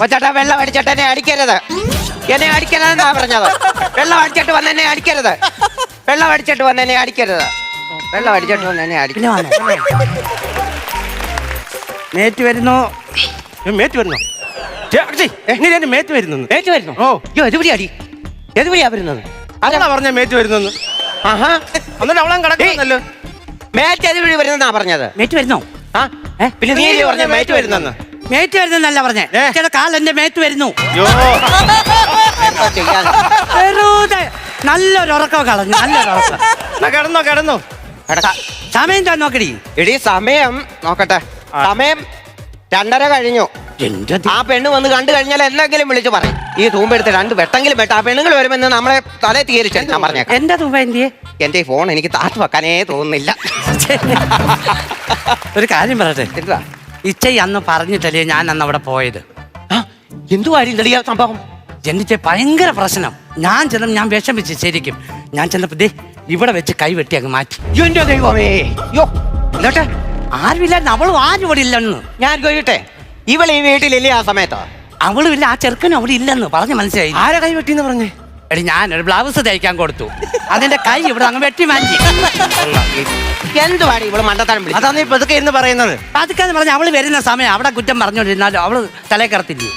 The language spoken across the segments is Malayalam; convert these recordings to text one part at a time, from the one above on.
കൊച്ചേട്ടാ വെള്ളം അടിച്ചിട്ട് എന്നെ അടിക്കരുത്. എന്നെ അടിക്കരുതെന്നാ പറഞ്ഞത്. വെള്ളം അടിച്ചിട്ട് വന്ന് എന്നെ അടിക്കരുത്. വെള്ളം അടിച്ചിട്ട് വന്ന് എന്നെ അടിക്കരുത്. വെള്ളം അടിച്ചിട്ട് വന്ന് എന്നെ അടിക്കരുത്. മേറ്റ് വരുന്നു. മേറ്റ് വരുന്നോ? മേറ്റ് വരുന്നു. മേറ്റ് വരുന്നു? ഓ എതുപടിയാടി? എതുപടിയാ വരുന്നത്? അതാ പറഞ്ഞ മേറ്റ് വരുന്നെന്ന്. ആഹാ, എന്നിട്ട് അവളെ കിടക്കുന്നല്ലോ. മേറ്റ് എതുപടി വരുന്നെന്നാ പറഞ്ഞത്. മേറ്റ് വരുന്നോ? ആ പിന്നെ നീ പറഞ്ഞ മേറ്റ് വരുന്നെന്ന്. മേറ്റ് വരുന്നല്ല പറഞ്ഞേ. ചില കാൽ എന്റെ മേറ്റ് വരുന്നു. വെറുതെ നല്ലൊരു ഉറക്കം കളഞ്ഞു. നല്ലൊരു ഉറക്കം. കിടന്നോ. സമയം താൻ നോക്കടി. എടി സമയം നോക്കട്ടെ. സമയം 2:30 കഴിഞ്ഞു. ആ പെണ്ണ് വന്ന് കണ്ടു കഴിഞ്ഞാൽ എന്തെങ്കിലും വിളിച്ചു പറയും. ഈ തൂമ്പെടുത്ത് 2 വെട്ടെങ്കിലും വെട്ട. ആ പെണ്ണുങ്ങൾ വരുമെന്ന് നമ്മളെ തലേ തീരിച്ചു ഞാൻ പറഞ്ഞേക്കാം. എന്റെ തുമ്പ എന്തിയെ? എന്റെ ഈ ഫോൺ എനിക്ക് താഴ്ത്തു വെക്കാനേ തോന്നുന്നില്ല. ഒരു കാര്യം പറയട്ടെ. എന്താ ഇച്ചൈ അന്ന് പറഞ്ഞിട്ടല്ലേ ഞാൻ അന്ന് അവിടെ പോയത്? എന്തുവാടി തെളിയാ സംഭവം? ജനിച്ച ഭയങ്കര പ്രശ്നം. ഞാൻ വിഷമിച്ച് ശരിക്കും. ഞാൻ ചെന്നപ്പോ ദേ ഇവിടെ വെച്ച് കൈവെട്ടി അങ്ങ് മാറ്റി. എന്റെ ദൈവമേ. യോ എന്നിട്ട് ആരുമില്ലായിരുന്നു. അവളും ആരും ഇവിടെ ഇല്ലെന്ന്. ഞാൻ ചോദിക്കട്ടെ, ഇവളെ ഈ വീട്ടിലില്ലേ ആ സമയത്ത്? അവളും ഇല്ല, ആ ചെറുക്കനും അവിടെ ഇല്ലെന്ന് പറഞ്ഞ് മനസ്സിലായി. ആരെ കൈ വെട്ടിന്ന് പറഞ്ഞേ? എടി ഞാനൊരു ബ്ലൗസ് തയ്ക്കാൻ കൊടുത്തു. അതിന്റെ കൈ ഇവിടെ അങ്ങ് വെട്ടി മാറ്റി. എന്തുവാടി ഇവള് മണ്ടത്തരം വിളിച്ചത്? അതാ നീ പതുക്കെ എന്ന് പറയുന്നത്. അതൊക്കെ പറഞ്ഞ അവള് വരുന്ന സമയം അവിടെ കുറ്റം പറഞ്ഞോണ്ടിരുന്നാലും അവള് തലേ കറത്തില്ലേ.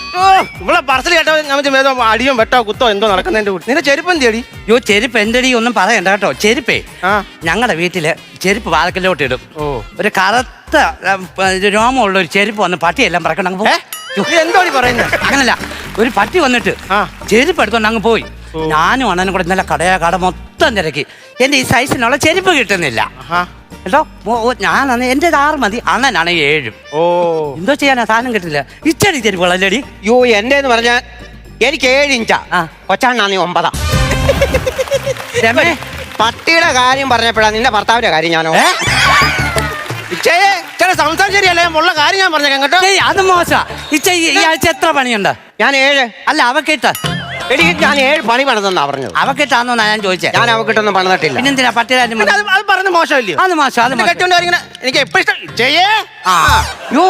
ഇവിടെ പറച്ചിൽ കേട്ടോ ഞാൻ അടിയോ വെട്ടോ കുത്തോ എന്തോ നടക്കുന്നതിന്റെ കൂട്ടി. നിന്റെ ചെരുപ്പ് എന്തിയടി? യോ ചെരുപ്പ് എന്റെടി ഒന്നും പറയണ്ട കേട്ടോ. ചെരുപ്പേ ഞങ്ങളുടെ വീട്ടില് ചെരുപ്പ് വാഴക്കലോട്ട് ഇടും. ഒരു കറുത്ത രോമമുള്ള ഒരു ചെരുപ്പ് വന്ന് പട്ടിയെല്ലാം പറക്കണം അങ്ങ് പോയി. എന്തോടി പറയുന്നത്? അങ്ങനല്ല, ഒരു പട്ടി വന്നിട്ട് ചെരുപ്പ് എടുത്തോണ്ട് അങ്ങ് പോയി. ഞാനും അണ്ണനും കൂടെ ഇന്നലെ കട മൊത്തം തിരക്കി. എന്റെ ഈ സൈസിനുള്ള ചെരുപ്പ് കിട്ടുന്നില്ല കേട്ടോ. ഞാനാണ് എന്റെ 6 മതി, അണ്ണനാണ് 7. എന്തോ ചെയ്യാനാ, സാധനം കിട്ടില്ല. ഇച്ചടി ചെരുപ്പുകളല്ലേടി? യോ എന്റെ എന്ന് പറഞ്ഞാൽ എനിക്ക് 7 ഇഞ്ചാ. കൊച്ചാണ്ണാ 9. രമേ, പട്ടിയുടെ കാര്യം പറഞ്ഞപ്പോഴാ നിന്റെ ഭർത്താവിന്റെ കാര്യം ഞാനോ? സംസാരം ശരിയല്ല. ഉള്ള കാര്യം ഞാൻ പറഞ്ഞേക്കാം കേട്ടോ. അത് മോശ. ഇച്ച ഈ ആഴ്ച എത്ര പണിയുണ്ട്? ഞാൻ 7. അല്ല അവക്കിട്ട്. എനിക്ക് ഞാൻ 7 പണി പണിതെന്നാ പറഞ്ഞത്. അവക്കിട്ടാന്നോ ഞാൻ ചോദിച്ചേ? ഞാൻ അവക്കിട്ടൊന്നും പണിതിട്ടില്ല. പിന്നെന്തിനാ പട്ടിയുടെ അത് പറഞ്ഞ മോശമല്ലയോ? അത് മോശം. അത് എനിക്ക് എപ്പോഴും ഇഷ്ടം. യോ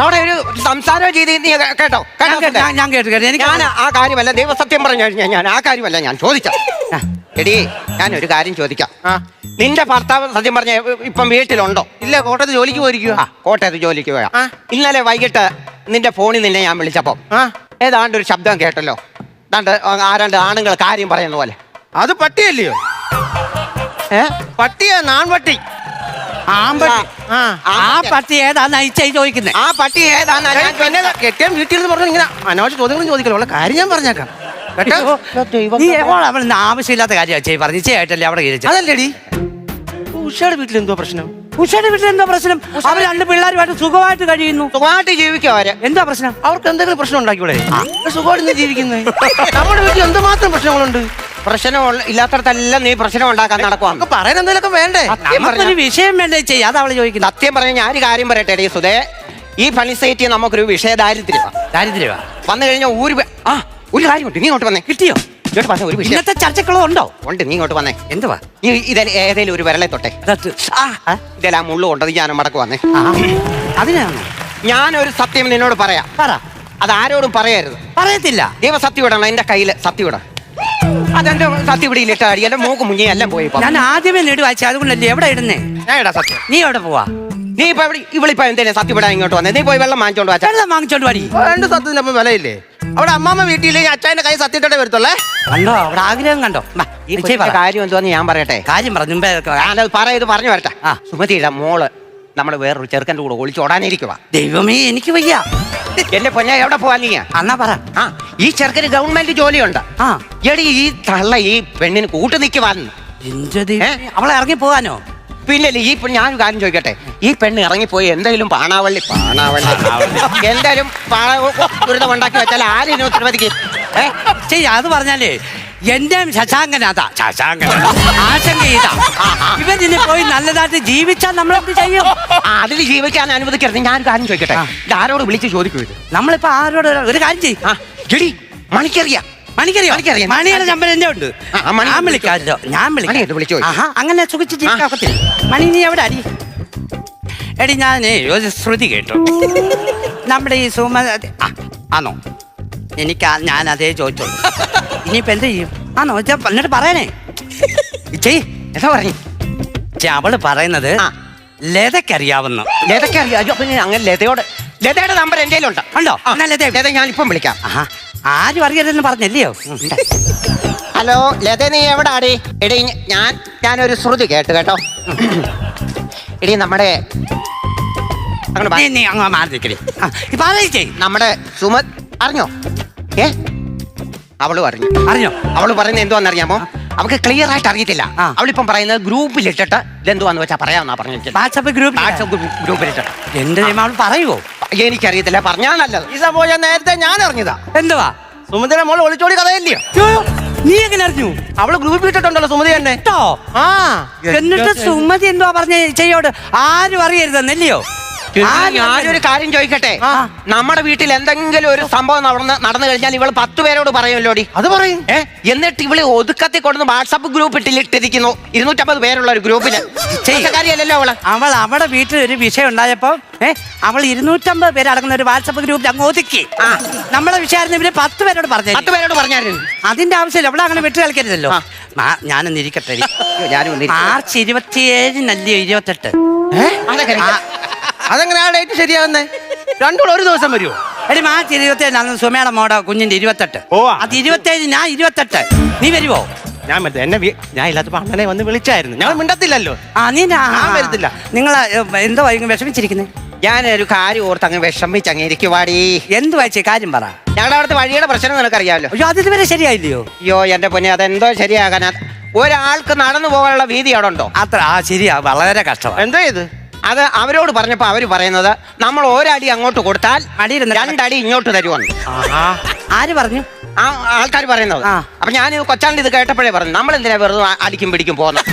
അവിടെ ഒരു സംസാരം ചെയ്ത് നീ കേട്ടോ? ഞാൻ കേട്ടു. ഞാൻ ആ കാര്യമല്ല, ദൈവസത്യം പറഞ്ഞു കഴിഞ്ഞാൽ ഞാൻ ആ കാര്യമല്ല ഞാൻ ചോദിച്ചത്. എടീ ഞാനൊരു കാര്യം ചോദിക്കാം. നിന്റെ ഭർത്താവ് സത്യം പറഞ്ഞ ഇപ്പം വീട്ടിലുണ്ടോ? ഇല്ല, കോട്ടയത്ത് ജോലിക്ക് പോയിരിക്കുക. കോട്ടയത്ത് ജോലിക്ക് പോയാ? ഇന്നലെ വൈകിട്ട് നിന്റെ ഫോണിൽ നിന്നെ ഞാൻ വിളിച്ചപ്പോ ഏതാണ്ട് ഒരു ശബ്ദം കേട്ടല്ലോ. ആരാണ്ട് ആണുങ്ങൾ കാര്യം പറയുന്ന പോലെ. അത് പട്ടിയല്ലയോ? പട്ടിയാ, നാൺപട്ടി. ആ പട്ടി ഏതാന്ന് അയച്ചായി ചോദിക്കുന്നത്. ആ പട്ടി ഏതാന്ന് കെട്ടിയാൻ വീട്ടിൽ നിന്ന് പറഞ്ഞു ഇങ്ങനെ അനാവശ്യ ചോദ്യങ്ങളും ചോദിക്കല്ലോ. ഉള്ള കാര്യം ഞാൻ പറഞ്ഞേക്കാം. അവൾ ആവശ്യമില്ലാത്ത കാര്യം പറഞ്ഞു. ചേട്ടല്ലേ അവിടെ കഴിച്ചത്? അതല്ലേടി ഉഷയുടെ വീട്ടിൽ എന്തോ പ്രശ്നം? ഉഷയുടെ വീട്ടിൽ എന്തോ പ്രശ്നം? അവർ 2 പിള്ളേരുമായിട്ട് സുഖമായിട്ട് കഴിയുന്നു. സുഖമായിട്ട് ജീവിക്കും അവര്. എന്താ പ്രശ്നം? അവർക്ക് എന്തെങ്കിലും പ്രശ്നം ഉണ്ടാക്കിയൂടെ? സുഖമായിട്ട് ജീവിക്കുന്നത്. നമ്മുടെ വീട്ടിൽ എന്തുമാത്രം പ്രശ്നങ്ങളുണ്ട്. പ്രശ്നം ഇല്ലാത്തടത്തെല്ലാം നീ പ്രശ്നം ഉണ്ടാക്കാൻ നടക്കുവാ. പറയാൻ എന്തെങ്കിലുമൊക്കെ വേണ്ടേ? ഒരു വിഷയം വേണ്ടേ ചെയ്യാം. അതാ അവള് ചോദിക്കുന്നത്. സത്യം പറഞ്ഞ ഞാനൊരു കാര്യം പറയട്ടെ ഡി സുധേ, ഈ പണി സൈറ്റിൽ നമുക്കൊരു വിഷയ ദാരിദ്ര്യമാ വന്നു കഴിഞ്ഞാൽ ഒരു കാര്യമുണ്ട്. നീ ഇങ്ങോട്ട് വന്നേ. കിട്ടിയോ? ഒരു വിഷയം. ഇന്നത്തെ ചർച്ചകളോ ഉണ്ടോ? ഉണ്ട്. നീ ഇങ്ങോട്ട് വന്നേ. എന്തുവാ? നീ ഏതേലും ഒരു വിരലെ തൊട്ടെ. ഇതെല്ലാം മുള്ളു കൊണ്ടത് ഞാൻ മടക്ക് വന്നേ. അതിനാണ് ഞാനൊരു സത്യം നിന്നോട് പറയാം. പറ. അത് ആരോടും പറയരുത്. പറയത്തില്ല. ദൈവസത്യം ഇടണം. എന്റെ കയ്യില് സത്യം ഇടണം. അതെന്റെ സത്യം ഇവിടെ ഇട്ട അടി. എന്റെ മൂക്ക് മുങ്ങി എല്ലാം പോയി. ഞാൻ ആദ്യമേ നേടി വായിച്ച. അതുകൊണ്ടല്ലേ എവിടെ ഇടുന്നേ? ഞാൻ ഇടാ സത്യം. നീ എവിടെ പോവാ? നീ ഇപ്പൊ ഇവളിപ്പോ എന്തിനാ സത്യം ഇടാൻ ഇങ്ങോട്ട് വന്നേ? നീ പോയി വെള്ളം വാങ്ങിച്ചോണ്ട് വാ. വെള്ളം വാങ്ങിച്ചോണ്ട് വാടി. 2 സത്യത്തിനപ്പം വിലയില്ലേ? അവിടെ അമ്മാമ്മ വീട്ടിലെ അച്ഛന്റെ കൈ സത്യത്തോടെ വരത്തുള്ളേ. കണ്ടോ അവിടെ ആഗ്രഹം കണ്ടോ? കാര്യം എന്തോന്ന് ഞാൻ പറയട്ടെ. കാര്യം പറഞ്ഞു പറഞ്ഞു വരട്ടെ. സുമതിയുടെ മോള് നമ്മള് വേറൊരു ചെറുക്കൻ്റെ കൂടെ ഒളിച്ചോടാനിരിക്കുക. ദൈവമേ എനിക്ക് വയ്യ. എന്റെ പൊന്നെ എവിടെ പോവാ നീ? അന്നാ പറ. ഈ ചെറുക്കന് ഗവൺമെന്റ് ജോലിയുണ്ട്. എടി ഈ തള്ള ഈ പെണ്ണിന് കൂട്ടു നിൽക്കുവാന്ന്. അവളെ ഇറങ്ങി പോവാനോ? പിന്നെ ഞാനൊരു കാര്യം ചോദിക്കട്ടെ. ഈ പെണ്ണ് ഇറങ്ങിപ്പോയി എന്തെങ്കിലും പാണാവള്ളി എന്തായാലും ദുരിതം ഉണ്ടാക്കി വെച്ചാൽ ആരും ഉത്തരവാദിക്കും? അത് പറഞ്ഞാലേ എന്റെ ശശാങ്കനാഥ ആശങ്ക ഇതാ. ഇവൻ ഇനി പോയി നല്ലതായിട്ട് ജീവിച്ചാൽ നമ്മളെന്ത് ചെയ്യും? അതിൽ ജീവിക്കാൻ അനുവദിക്കരുത്. ഞാൻ കാര്യം ചോദിക്കട്ടെ. ആരോട് വിളിച്ച് ചോദിക്കരുത്. നമ്മളിപ്പോ ആരോട് ഒരു കാര്യം ചെയ്യും. മണിക്കറിയാം. മണിയുടെ നമ്പർ എന്റെ ഉണ്ട്. ഞാൻ വിളിക്കാമല്ലോ. ഞാൻ വിളിച്ചു. അങ്ങനെ സുഖിച്ച് ജീവിക്കാക്കത്തില്ല. മണി നീ എവിടെ അടി? എടി ഞാനേ ഒരു ശ്രുതി കേട്ടു. നമ്മുടെ ഈ ആണോ ഞാൻ അതേ ചോദിച്ചോളൂ. ഇനിയിപ്പോ എന്ത് ചെയ്യും? ആണോ എന്നിട്ട് പറയാനേ ചെയ്. എന്താ പറഞ്ഞു? അവള് പറയുന്നത് ലതയ്ക്കറിയാവുന്ന. ലതയ്ക്കറിയാം. അപ്പൊ അങ്ങനെ ലതയുടെ നമ്പർ എന്റെ കയ്യിലുണ്ട്. ഉണ്ടോ? ലത ഞാൻ ഇപ്പം വിളിക്കാം. ആരും അറിയരുതെന്ന് പറഞ്ഞല്ലയോ? ഹലോ ലത, നീ എവിടെ ആടി? എടി ഞാനൊരു ശ്രുതി കേട്ടോ. എടി നമ്മുടെ നീ അങ്ങ് മാറിക്കേ. നമ്മുടെ സുമത് അറിഞ്ഞോ? അവള് അറിഞ്ഞോ? അവള് പറയുന്നത് എന്തുവാന്നറിയാമോ? അവൾക്ക് ക്ലിയർ ആയിട്ട് അറിയത്തില്ല. അവളിപ്പം പറയുന്നത് ഗ്രൂപ്പിലിട്ടിട്ട് ഇതെന്തുവാന്ന് വെച്ചാ പറയാമെന്നാ പറഞ്ഞു. വാട്സാപ്പ് ഗ്രൂപ്പിലിട്ടിട്ട് എന്റെ അവൾ പറയുവോ? എനിക്കറിയത്തില്ല, പറഞ്ഞാ നല്ലത്. ഈ സംഭവം ഞാൻ നേരത്തെ ഞാൻ അറിഞ്ഞതാ. എന്തുവാ? സുമതിയുടെ മോള് ഒളിച്ചോടി കഥയില്ലയോ? നീ എങ്ങനെ അറിഞ്ഞു? അവള് ഗ്രൂപ്പ് ഇട്ടിട്ടുണ്ടല്ലോ സുമതി തന്നെ. എന്നിട്ട് സുമതി എന്തുവാ പറഞ്ഞ ചെയ്യോട് ആരും അറിയരുതെന്നല്ലയോ? ഞാനൊരു കാര്യം ചോദിക്കട്ടെ, നമ്മുടെ വീട്ടിൽ എന്തെങ്കിലും ഒരു സംഭവം നടന്നു കഴിഞ്ഞാൽ ഇവള് 10 പേരോട് പറയുമല്ലോടി. അത് പറയും. എന്നിട്ട് ഇവള് ഒതുക്കത്തി കൊണ്ടുവന്ന് വാട്സാപ്പ് ഗ്രൂപ്പിട്ടിരിക്കുന്നു. 250 പേരുള്ള ഒരു ഗ്രൂപ്പില്. കാര്യമല്ലല്ലോ അവൾ അവിടെ വീട്ടിൽ ഒരു വിഷയം ഉണ്ടായപ്പോ അവൾ 250 പേര് അടങ്ങുന്ന ഒരു വാട്സാപ്പ് ഗ്രൂപ്പിൽ അങ്ങ് ഒതുക്കി. നമ്മളെ വിഷയമായിരുന്നു ഇവര് 10 പേരോട് പറഞ്ഞു. 10 പേരോട് പറഞ്ഞായിരുന്നു. അതിന്റെ ആവശ്യമില്ല. അവിടെ അങ്ങനെ വിട്ട് കളിക്കരുതല്ലോ. ഞാനൊന്ന് ഇരിക്കട്ടെ. മാർച്ച് 27 28. അതെങ്ങനെ ആ ഡേറ്റ് ശരിയാവുന്നേ? രണ്ടുകൂടെ ഒരു ദിവസം വരുമോ? എടി മാർച്ച് 27 സുമയുടെ മോടെ കുഞ്ഞിന്റെ 28. അത് 27, ഞാൻ 28. നീ വരുവോ? ഞാൻ ഞാൻ ഇല്ലാത്തപ്പോ അണ്ണനെ വന്ന് വിളിച്ചായിരുന്നു. ഞാൻ മിണ്ടത്തില്ലല്ലോ. ഞാൻ വരത്തില്ല. നിങ്ങള് എന്തോ വിഷമിച്ചിരിക്കുന്നത്? ഞാനൊരു കാര്യം ഓർത്ത് അങ്ങ് വിഷമിച്ചങ്ങിരിക്കുവാടി. എന്ത് വായിച്ചേ? കാര്യം പറ. ഞങ്ങളുടെ അവിടുത്തെ വഴിയുടെ പ്രശ്നം നിനക്കറിയാമല്ലോ. അയ്യോ, അത് ഇതുവരെ ശരിയായില്ലയോ? അയ്യോ എന്റെ പൊന്നെ, അതെന്തോ ശരിയാകാനാ? ഒരാൾക്ക് നടന്നു പോകാനുള്ള വീതി അവിടെ ഉണ്ടോ? അത്ര ശരിയാ, വളരെ കഷ്ടമാണ്. എന്തോ ഇത്? അത് അവരോട് പറഞ്ഞപ്പോ അവര് പറയുന്നത് നമ്മൾ ഒരടി അങ്ങോട്ട് കൊടുത്താൽ 2 അടി ഇങ്ങോട്ട് തരുവാണ്. ആര് പറഞ്ഞു? ആൾക്കാർ പറയുന്നത്. അപ്പൊ ഞാൻ കൊച്ചാണ്ടി ഇത് കേട്ടപ്പോഴേ പറഞ്ഞു, നമ്മൾ എന്തിനാ വെറുതെ അടിക്കും പിടിക്കും പോകുന്നത്?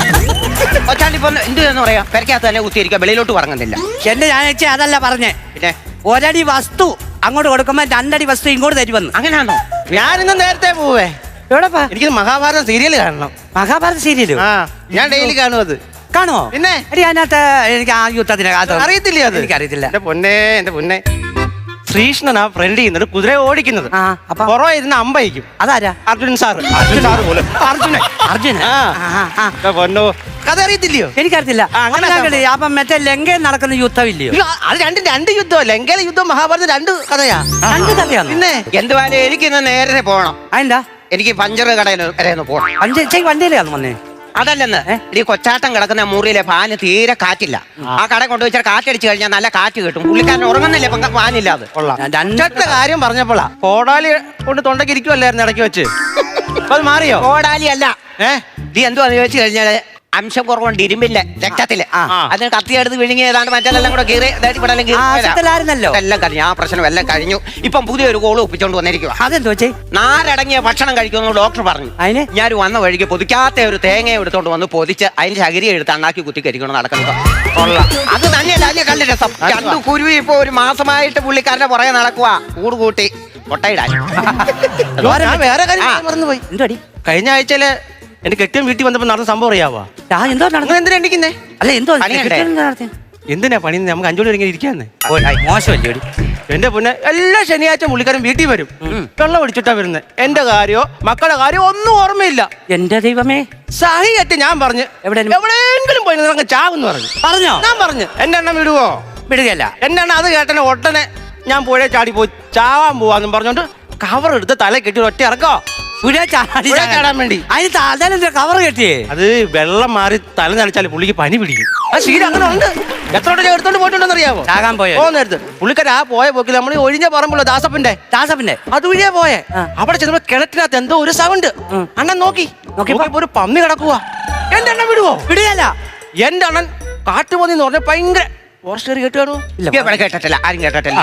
കൊച്ചാണ്ടി ഇപ്പൊ എന്തെന്ന് പറയാ, പെരക്കകത്ത് തന്നെ കുത്തിയിരിക്കുക, വെളിയിലോട്ട് പറഞ്ഞില്ല. എന്റെ ഞാൻ അതല്ല പറഞ്ഞേ. പിന്നെ ഒരടി വസ്തു അങ്ങോട്ട് കൊടുക്കുമ്പോ 2 അടി വസ്തു ഇങ്ങോട്ട് തരുമെന്ന്. അങ്ങനെയാണോ? ഞാനിന്ന് നേരത്തെ പോവേ. എവിടെപ്പാ? എനിക്ക് മഹാഭാരത സീരിയൽ കാണണം. മഹാഭാരത സീരിയല് ഞാൻ ഡെയിലി കാണും. അത് കാണുമോ? പിന്നെ അതിനകത്ത് എനിക്ക് ആ യുദ്ധത്തിന് അറിയത്തില്ലേ? അത് എനിക്കറിയത്തില്ല. എന്റെ പൊന്നെ ശ്രീകൃഷ്ണൻ ആ ഫ്രണ്ട് ചെയ്യുന്നത് കുതിര ഓടിക്കുന്നത്. പുറമെ ഇരുന്ന് അമ്പയിക്കും. അതാരാ? അർജുൻ സാറ് പോലും. അർജുന. പൊന്നോ, കഥ അറിയത്തില്ലയോ? എനിക്കറിയത്തില്ല. അപ്പൊ മറ്റേ ലങ്കയിൽ നടക്കുന്ന യുദ്ധം ഇല്ലയോ? അത് രണ്ട് യുദ്ധം. ലങ്കയിലെ യുദ്ധം മഹാഭാരതം 2 കഥയാ. 2 കഥയാണ്. പിന്നെ എന്തുവായാലും എനിക്കിന്ന് നേരത്തെ പോകണം. അതെന്താ? എനിക്ക് പഞ്ചർ കടയിൽ വരെ ഒന്ന് പോകണം. വണ്ടിയിലാണ് വന്നേ. അതല്ലെന്ന്, ഈ കൊച്ചാട്ടം കിടക്കുന്ന മുറിയിലെ ഫാന് തീരെ കാറ്റില്ല. ആ കട കൊണ്ടുവച്ചാൽ കാറ്റടിച്ചു കഴിഞ്ഞാൽ നല്ല കാറ്റ് കിട്ടും. പുള്ളിക്കാരൻ ഉറങ്ങുന്നില്ല ഇപ്പൊ ഫാനില്ലാതെ. രണ്ടത്തെ കാര്യം പറഞ്ഞപ്പോളാ കോടാലി കൊണ്ട് തൊണ്ടയ്ക്ക് ഇരിക്കുവല്ലായിരുന്നു ഇടയ്ക്ക് വെച്ച്. അത് മാറിയോ? കോടാലി അല്ല. നീ എന്തുവാ ചോദിച്ചു കഴിഞ്ഞാല് അംശം കുറവുണ്ട് ഇരുമ്പില്ല രക്തത്തില്. അതിന് കത്തിയെടുത്ത് വിഴുങ്ങി ഏതാണ്ട് മറ്റെല്ലാം കൂടെ കീറി എല്ലാം കഴിഞ്ഞു. ആ പ്രശ്നം എല്ലാം കഴിഞ്ഞു. ഇപ്പം പുതിയൊരു കോള് ഒപ്പിച്ചോണ്ട് വന്നിരിക്കുക. അതെന്തോ വെച്ചേ? നാരടങ്ങിയ ഭക്ഷണം കഴിക്കുമെന്ന് ഡോക്ടർ പറഞ്ഞു. ഞാൻ വന്ന വഴിക്ക് പൊതിക്കാത്ത ഒരു തേങ്ങ എടുത്തോണ്ട് വന്ന് പൊതിച്ച് അതിന്റെ ചകിരി എടുത്ത് അണ്ണാക്കി കുത്തി കരിക്കണം നടക്കുന്നത്. അത് തന്നെയല്ല അതിന്റെ കണ്ട രസം. 2 കുരുവി ഇപ്പൊ ഒരു മാസമായിട്ട് പുള്ളിക്കാരന്റെ പുറകെ നടക്കുക. കൂട് കൂട്ടി കൊട്ടയിടാൻ. വേറെ കാര്യം മറന്നുപോയി. എന്തോടി? കഴിഞ്ഞ ആഴ്ചയില് എന്റെ കെട്ടിയൻ വീട്ടിൽ വന്നപ്പോ നടന്ന സംഭവം അറിയാവോ? എന്തോ എന്തിനാ എണ്ണിക്കുന്നേ? അല്ല എന്തോ എന്തിനാ പണി? നമുക്ക് 5 മണി ഇങ്ങനെ ഇരിക്കാന്ന്. മോശമല്ലേ? എന്റെ പൊന്നെ, എല്ലാ ശനിയാഴ്ച പുള്ളിക്കാരൻ വീട്ടിൽ വരും. വെള്ളം ഒടിച്ചിട്ടാ വരുന്നത്. എന്റെ കാര്യോ മക്കളുടെ കാര്യോ ഒന്നും ഓർമ്മയില്ല. എന്റെ ദൈവമേ, സഹിയായിട്ട് ഞാൻ പറഞ്ഞു എവിടെയെങ്കിലും പോയി നമുക്ക് ചാവെന്ന് പറഞ്ഞോ? ഞാൻ പറഞ്ഞു എന്റെ എണ്ണം വിടുവോ? വിടുകയല്ല. എന്റെ എണ്ണം അത് കേട്ടനെ ഒട്ടനെ ഞാൻ പുഴ ചാടി പോയി ചാവാൻ പോവാന്നും പറഞ്ഞോണ്ട് കവർ എടുത്ത് തല കെട്ടി ഒറ്റ ഇറക്കോ ചാടാൻ വേണ്ടി. അതിന് കവർ കെട്ടിയേ? അത് വെള്ളം മാറി തല നനച്ചാൽ പുള്ളിക്ക് പനി പിടിക്കും. ആ ശീലം അങ്ങനെ ഉണ്ട്. എത്ര എടുത്തോണ്ട് പോയിട്ടുണ്ടെന്ന് അറിയാമോ? ചാകാൻ പോയോ? നേരത്ത് പുള്ളിക്കാർ ആ പോയ പോക്കിൽ നമ്മൾ ഒഴിഞ്ഞ പറമ്പുള്ള ദാസപ്പന്റെ അതുവഴിയാ പോയെ. അവിടെ ചെന്നപ്പോ കിണറ്റിനകത്ത് എന്തോ ഒരു സൗണ്ട്. അണ്ണൻ നോക്കിയപ്പോ ഒരു പന്നി കിടക്കുക. എന്റെ അണ്ണൻ വിടുവോ? വിടുകയല്ല. എന്റെ അണ്ണൻ കാട്ടുപന്നി എന്ന് പറഞ്ഞ ഭയങ്കര ഫോറസ്റ്റ് കേട്ടോ? കേട്ടിട്ടില്ല, ആരും കേട്ടിട്ടില്ല.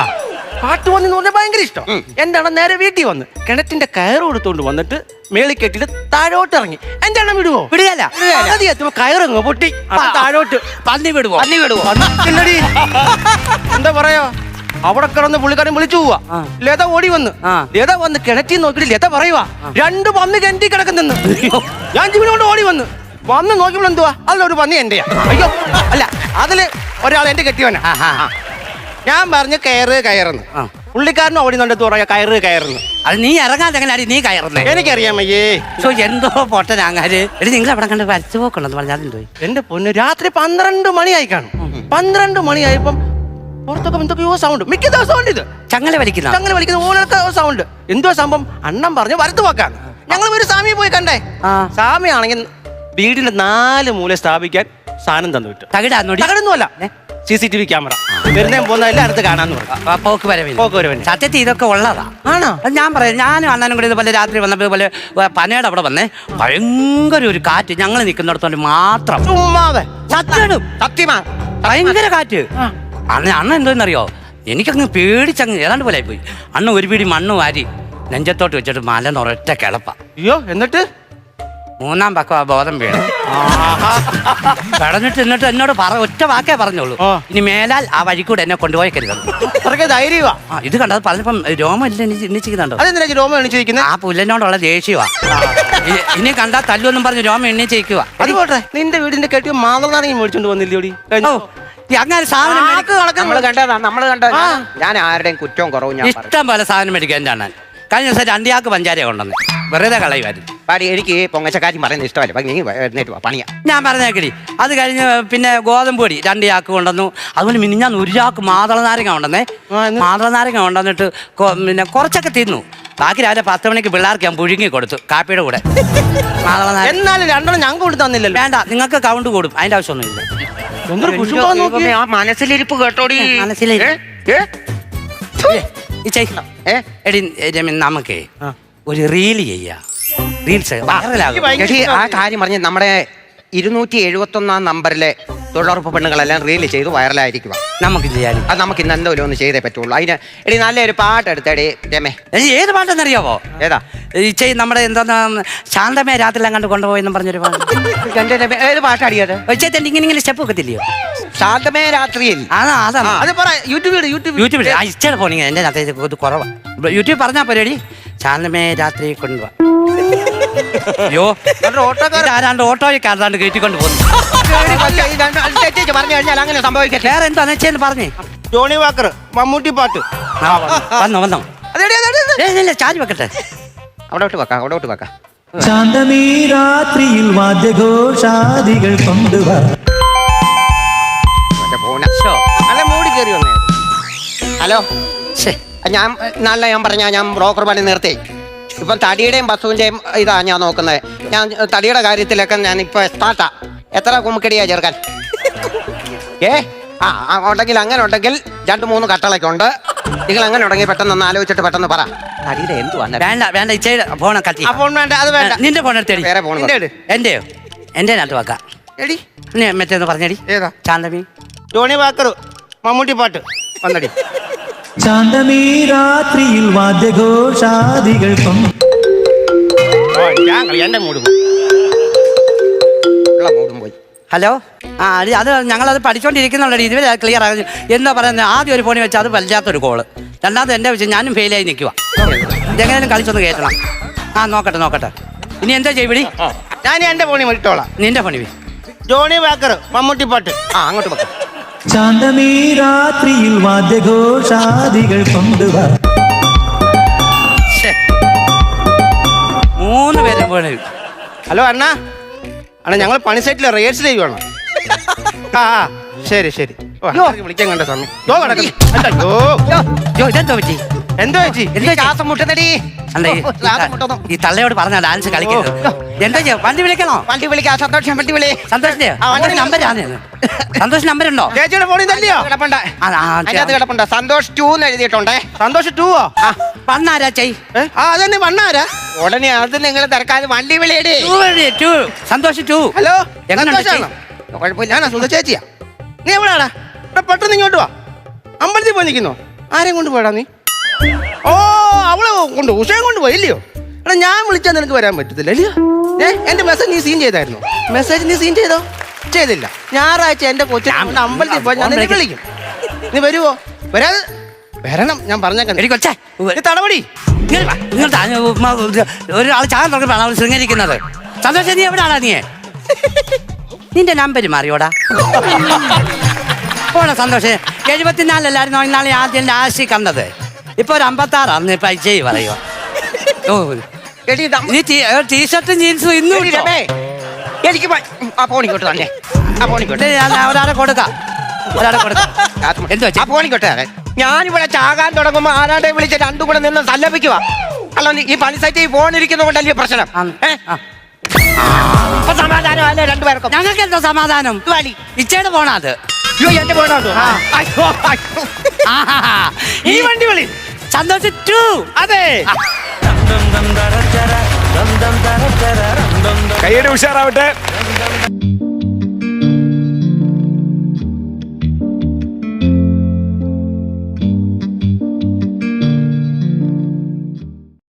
കാട്ടുപന്നി എന്ന് പറഞ്ഞാൽ ഭയങ്കര ഇഷ്ടം. എന്റെ അണ്ണൻ നേരെ വീട്ടിൽ വന്ന് കിണറ്റിന്റെ കയറ് കൊടുത്തോണ്ട് വന്നിട്ട് മേളിൽ കെട്ടിട്ട് താഴോട്ട് ഇറങ്ങി. എന്റെ അണ്ണൻ വിടുവോ? വിടുകയല്ല. കയറങ്ങോ പൊട്ടി താഴോട്ട്. പന്നി വിടുവോ? എന്താ പറയാ, അവിടെ കിടന്ന് പുള്ളിക്കാരൻ വിളിച്ചു പോവാ. ലത ഓടി വന്ന് കിണറ്റി നോക്കിട്ട് ലത പറയുവാ 2 പന്നി കിണറ്റി കിടക്കുന്നെന്ന്. ഞാൻ ജീവനോട് ഓടി വന്ന് നോക്കിയപ്പോൾ എന്തുവാ, അതിലൊരു പന്നി എന്റെയാ. അയ്യോ അല്ല, അതില് ഒരാൾ എന്റെ കെട്ടിയവനാ. ഞാൻ പറഞ്ഞു കയറുന്നു. പുള്ളിക്കാരനും ഓടി നിന്നിട്ട് പറയാ കയറുന്നു. അത് നീ ഇറങ്ങാതെ എങ്ങനെയാണ് നീ കയറുന്നേ? എനിക്കറിയാം അയ്യേ. എന്തോ പൊട്ടനാങ്ങാര്. എടി നിങ്ങൾ അവിടെ കണ്ട് വരച്ചു പോക്കണ്ടെന്ന് പറഞ്ഞാൽ എന്റെ പൊന്ന്, രാത്രി 12 മണിയായി കാണും. 12 മണിയായപ്പം പുറത്തൊക്കെ എന്തൊക്കെയോ സൗണ്ട്. മിക്ക ദിവസം ഉണ്ട് ഇത്. ചങ്ങല വലിക്കുന്ന ഓരോക്കെ സൗണ്ട്. എന്തോ സംഭവം അണ്ണൻ പറഞ്ഞു വരത്ത് പോക്കാണ്. ഞങ്ങൾ ഒരു സ്വാമിയെ പോയി കണ്ടേ. സ്വാമിയാണെങ്കിൽ വീടിന്റെ 4 മൂല സ്ഥാപിക്കാൻ സാധനം തന്നു വിട്ടു. തകിടൊന്നുമല്ല, CCTV ക്യാമറ. വരുന്നേ പോകുന്നതല്ല അടുത്ത് കാണാന്ന് പറഞ്ഞു. പോക്ക് വരവിന് സത്യത്തിൽ ഇതൊക്കെ ഉള്ളതാ. ആണോ? ഞാൻ പറയാം, ഞാനും അണ്ണനും കൂടി ഇതുപോലെ രാത്രി വന്നപ്പോൾ ഇതുപോലെ പനയുടെ അവിടെ വന്നേ, ഭയങ്കര ഒരു കാറ്റ്. ഞങ്ങൾ നിൽക്കുന്നിടത്തോണ്ട് മാത്രം ചുമ്മാതെ സത്യമാ ഭയങ്കര കാറ്റ്. അണ്ണ എന്തോന്നറിയോ, എനിക്കങ്ങ് പേടിച്ചങ്ങ് ഏതാണ്ട് പോലെ പോയി. അണ്ണ ഒരു പിടി മണ്ണ് വാരി നെഞ്ചത്തോട്ട് വെച്ചിട്ട് മല ഒരൊറ്റ കിളപ്പ. അയ്യോ, എന്നിട്ട് 3-ാം പക്കം ആ ബോധം വീണു. എന്നിട്ട് എന്നോട് ഒറ്റ വാക്കേ പറഞ്ഞോളൂ, ഇനി മേലാൽ ആ വഴി കൂടെ എന്നെ കൊണ്ടുപോയേക്കരുത്. ധൈര്യമാ. ഇത് കണ്ടത് പറഞ്ഞപ്പം രോമം ഇല്ല എണ്ണിച്ചിരിക്കുന്നുണ്ടോ? രോമം എണ്ണിച്ചിരിക്കുന്നത് ആ പുല്ലിനോടുള്ള ദേഷ്യവാ. ഇനി കണ്ടാ തല്ലൊന്നും പറഞ്ഞ് രോമം എണ്ണിച്ചിരിക്കുക. അതുപോട്ടെ, നിന്റെ വീടിന്റെ കെട്ടി മാതളനാരങ്ങി മേടിച്ചോണ്ട് വന്നില്ലോടി? അങ്ങനെ സാധനം നമ്മള് കണ്ടതാ. ഞാൻ ആരുടെയും കുറ്റവും കുറവും ഞാൻ ഇഷ്ടം പോലെ സാധനം മേടിക്കാൻ എൻ്റെ അണ്ണൻ. കഴിഞ്ഞ ദിവസം 2 ചാക്ക് പഞ്ചാര കൊണ്ടുവന്ന് വെറുതെ കളയുമായിരുന്നു. പാടി എനിക്ക് പൊങ്ങച്ചക്കാരി പറയുന്നത് ഇഷ്ടമല്ല. നീ എഴുന്നേറ്റ് പണിയാ. ഞാൻ പറഞ്ഞേക്കടി. അത് കഴിഞ്ഞ് പിന്നെ ഗോതമ്പ് പൊടി 2 ചാക്ക് കൊണ്ടുവന്നു. അതുപോലെ മിനിഞ്ഞാന്ന് 1 ചാക്ക് മാതള നാരങ്ങ കൊണ്ടുവന്നേ. മാതള നാരങ്ങ കൊണ്ടുവന്നിട്ട് പിന്നെ കുറച്ചൊക്കെ തിന്നു. ബാക്കി രാവിലെ 10 മണിക്ക് പിള്ളേർക്ക് ഞാൻ പുഴുങ്ങി കൊടുത്തു കാപ്പിയുടെ കൂടെ. മാതള നാരങ്ങ എന്നാലും 2 ഞാൻ കൊടുത്തു തന്നില്ലല്ലോ. വേണ്ട, നിങ്ങൾക്ക് കൗണ്ട് കൂടും, അതിന്റെ ആവശ്യമൊന്നുമില്ല. ആ മനസ്സിലിരിപ്പ് കേട്ടോടി. എടി രമീൻ, നമുക്കേ ഒരു റീല് ചെയ്യാം. റീൽസ് ആ കാര്യം പറഞ്ഞ് നമ്മുടെ 271 നമ്പറിലെ തൊഴിലുറപ്പ് പെണ്ണുങ്ങളെല്ലാം റീല് ചെയ്ത് വൈറലായിരിക്കുക. നമുക്ക് ചെയ്യാനും അത് നമുക്ക് ഇന്ന് എന്തോലും ഒന്ന് ചെയ്തേ പറ്റുള്ളൂ. അതിന് എടി നല്ലൊരു പാട്ട് എടുത്തേടി രമേ. ഏത് പാട്ടെന്നറിയാവോ? ഏതാ? നമ്മുടെ എന്താ ശാന്തമേ രാത്രിയെല്ലാം കണ്ട് കൊണ്ടുപോയെന്നും പറഞ്ഞൊരു പാട്ട്. ഏത് പാട്ടാടിയത്? ഇങ്ങനെ സ്റ്റെപ്പ് വെക്കത്തില്ലയോ? ശാന്തമേ രാത്രിയിൽ. യൂട്യൂബിൽ ഇഷ്ടം പോണെങ്കിൽ എന്റെ ഇത് കുറവാ. യൂട്യൂബ് പറഞ്ഞാ പോരേടി, ശാന്തമേ രാത്രി കൊണ്ടുപോവാ. അയ്യോ, ആരാണ്ട് ഓട്ടോയിൽ കയറാണ്ട് കയറ്റിക്കൊണ്ട് പോകുന്നു. പറഞ്ഞു കഴിഞ്ഞാൽ അങ്ങനെ സംഭവിക്കട്ടെ. വേറെ എന്താന്ന് വെച്ചാൽ പറഞ്ഞേ. ജോണി വാക്കർ മമ്മൂട്ടി പാട്ട് വന്നോ ചാരി വെക്കട്ടെ. അവിടെ വെക്കാം. ശാന്തമീ രാത്രിയിൽ വാദ്യഘോഷാദികൾ കൊണ്ടുവാ. നല്ല മൂടി കയറി വന്നേ. ഹലോ, ഞാൻ പറഞ്ഞ ഞാൻ ബ്രോക്കർ പണി നിർത്തി. ഇപ്പം തടിയുടെയും ബസ്സുവിൻ്റെയും ഇതാ ഞാൻ നോക്കുന്നത്. ഞാൻ തടിയുടെ കാര്യത്തിലൊക്കെ ഞാൻ ഇപ്പൊ സ്റ്റാർട്ടാ. എത്ര കുമ്മിക്കടിയാ ചേർക്കാൻ? ഉണ്ടെങ്കിൽ അങ്ങനെ ഉണ്ടെങ്കിൽ 2-3 കട്ടളൊക്കെ ഉണ്ട്. നിങ്ങൾ അങ്ങനെ ഉണ്ടെങ്കിൽ പെട്ടെന്ന് ആലോചിച്ചിട്ട് പെട്ടെന്ന് പറ. തടിയുടെ എന്തുവാ? വേണ്ട ഫോൺ കട്ടി. അത് വേണ്ട. നിന്റെ ഫോൺ എടുത്തേടി. വേറെ ഫോൺ. എന്റെയോ? എന്റെ അകത്ത് വെക്കാം. എടി മറ്റേന്ന് പറഞ്ഞടി. ഏതാ? ശാന്തമി ജോണി വാക്കർ മമ്മൂട്ടി പാട്ട് വന്നടി. ശാന്തമീ രാത്രിയിൽ വാദ്യഘോഷാദികൾ എന്റെ മൂടും പോയി. ഹലോ, അത് ഞങ്ങളത് പഠിച്ചോണ്ടിരിക്കുന്നുള്ളൂ. ഇതുവരെ ക്ലിയർ ആകും. എന്താ പറയുന്നത്, ആദ്യം ഒരു ഫോണിൽ വെച്ച് അത് വല്ലാത്തൊരു കോള്. രണ്ടാമത് എൻ്റെ വെച്ച് ഞാനും ഫെയിലായി നിൽക്കുക. ഇതെങ്ങനെയും കളിച്ചൊന്ന് കയറ്റണം. നോക്കട്ടെ. ഇനി എന്താ ചെയ്യടി? ഞാൻ എന്റെ ഫോണിൽ വിട്ടോളാം. നിന്റെ ഫോണിൽ ജോണി വാക്കർ മമ്മൂട്ടി പാട്ട് അങ്ങോട്ട് വെക്കാം. ശാന്തമീ രാത്രിയിൽ വാദ്യഘോഷാദികൾ കൊണ്ടുവാ. 3 പേരും പോലെ. ഹലോ അണ്ണാ, ഞങ്ങൾ പണി സൈറ്റിൽ റിഹേഴ്സൽ ചെയ്യുവാണോ? ശരി വിളിക്കാൻ കണ്ട സമയം. ഇതെന്തോ പറ്റി? എന്തോ ചേച്ചി ശ്വാസം മുട്ടുന്നടി. ഈ തള്ളയോട് പറഞ്ഞ ഡാൻസ് കളിക്കരുത്. എന്താ വണ്ടി വിളിക്കണോ? വണ്ടി വിളിക്കാം. സന്തോഷം വണ്ടി വിളി. സന്തോഷിന്റെ നമ്പരാണ്. സന്തോഷ് നമ്പർ ഉണ്ടോ? ചേച്ചിയുടെ ഫോണിൽ തന്നെയോ? കിടപ്പുണ്ട്. സന്തോഷ് 2 എന്ന് എഴുതിയിട്ടുണ്ട്. സന്തോഷ് 2 വണ്ണാരാ ചെയ്. അതന്നെ വണ്ണാരാ. ഉടനെ അത് നിങ്ങൾ തിരക്കാതെ വണ്ടി വിളിയടി. സന്തോഷ് 2. ഹലോ, കുഴപ്പമില്ല. ഞാനാ സുധ ചേച്ചിയാ. നീ എവിടാടാ? പെട്ടെന്ന് ഇങ്ങോട്ട് വാ. അമ്പലത്തിൽ പോയി നിൽക്കുന്നോ? ആരെയും കൊണ്ട് പോയടാ നീ? അവളെ കൊണ്ട് ഉഷയും കൊണ്ട് പോയി ഇല്ലയോ? എടാ, ഞാൻ വിളിച്ചാൽ നിനക്ക് വരാൻ പറ്റത്തില്ല അല്ലയോ? എന്റെ മെസ്സേജ് നീ സീൻ ചെയ്തായിരുന്നു? മെസ്സേജ് നീ സീൻ ചെയ്തോ? ചെയ്തില്ല. ഞായറാഴ്ച എന്റെ കൊച്ചിനെ അമ്പലത്തിൽ പോയി ഞാൻ നിന്നെ വിളിക്കും. നീ വരുവോ? വരണം. ഞാൻ പറഞ്ഞേക്കാം. തടപടി ഒരാൾ ചാൻ തുടങ്ങി ശൃംഗരിക്കുന്നത്. സന്തോഷം, നീ എവിടെയാണാ? നീ നിന്റെ നമ്പര് മാറിയോടാ? പോണ സന്തോഷം. 74 ഇന്നാളെ ആദ്യം ആശി കണ്ടത്. ഇപ്പൊ ഒരു 56 പൈസ പറയുക. ഓ എടി നീ ടീഷർട്ടും ജീൻസും ഇന്നും എടി രമേ, എനിക്ക് ആ ഫോണിക്കോട്ട് തന്നെ. ആ ഫോണിക്കോട്ടെ. ഞാൻ ഒരാളെ കൊടുക്കാം. എന്ത് വെച്ചാ ആ ഫോണിക്കോട്ടെ. ഞാനിവിടെ ചാകാൻ തുടങ്ങുമ്പോ ആരാണ്ടെ വിളിച്ച് രണ്ടും കൂടെ നിന്ന് സല്ലപിക്കുക. അല്ല ഈ പണി സൈറ്റ് ഈ ഫോൺ ഇരിക്കുന്ന കൊണ്ടല്ലേ പ്രശ്നം. ഇപ്പൊ സമാധാനം അല്ലേ രണ്ടുപേർക്കും? ഞങ്ങൾക്ക് എന്താ സമാധാനം? ഇച്ചയുടെ പോണാ അത്. അയ്യോ എന്റെ പോണോ? ഈ വണ്ടി വിളി സന്തോഷിച്ചു. അതെ കൈയ്യടി ഉഷാറാവട്ടെ.